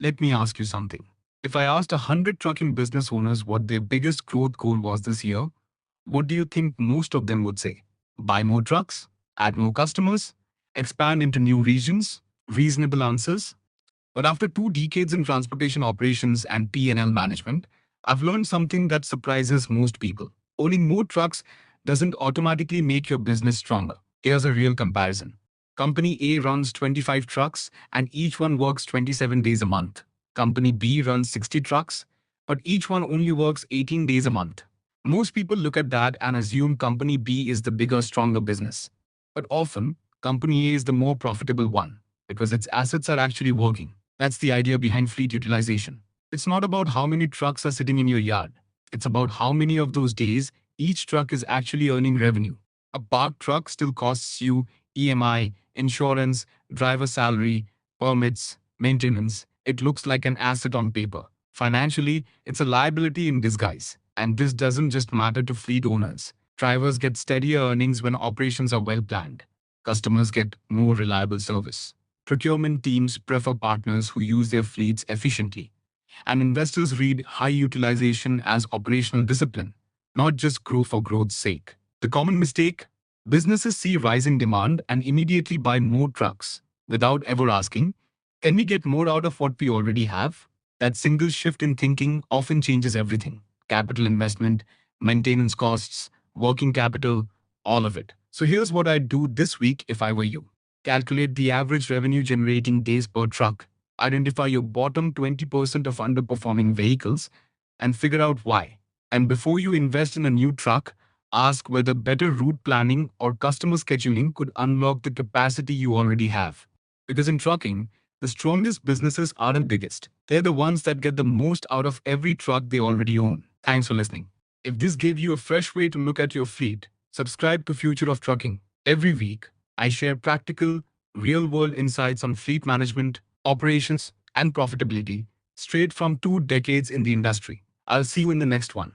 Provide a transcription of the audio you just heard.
Let me ask you something. If I asked 100 trucking business owners what their biggest growth goal was this year, what do you think most of them would say? Buy more trucks? Add more customers? Expand into new regions? Reasonable answers? But after 2 decades in transportation operations and P&L management, I've learned something that surprises most people. Owning more trucks doesn't automatically make your business stronger. Here's a real comparison. Company A runs 25 trucks and each one works 27 days a month. Company B runs 60 trucks, but each one only works 18 days a month. Most people look at that and assume Company B is the bigger, stronger business. But often, Company A is the more profitable one because its assets are actually working. That's the idea behind fleet utilization. It's not about how many trucks are sitting in your yard. It's about how many of those days each truck is actually earning revenue. A parked truck still costs you EMI, insurance, driver salary, permits, maintenance. It looks like an asset on paper. Financially, it's a liability in disguise. And this doesn't just matter to fleet owners. Drivers get steadier earnings when operations are well planned. Customers get more reliable service. Procurement teams prefer partners who use their fleets efficiently. And investors read high utilization as operational discipline, not just growth for growth's sake. The common mistake: businesses see rising demand and immediately buy more trucks without ever asking, can we get more out of what we already have? That single shift in thinking often changes everything: capital investment, maintenance costs, working capital, all of it. So here's what I'd do this week if I were you. Calculate the average revenue generating days per truck. Identify your bottom 20% of underperforming vehicles and figure out why. And before you invest in a new truck, ask whether better route planning or customer scheduling could unlock the capacity you already have. Because in trucking, the strongest businesses aren't biggest. They're the ones that get the most out of every truck they already own. Thanks for listening. If this gave you a fresh way to look at your fleet, subscribe to Future of Trucking. Every week, I share practical, real-world insights on fleet management, operations, and profitability straight from 2 decades in the industry. I'll see you in the next one.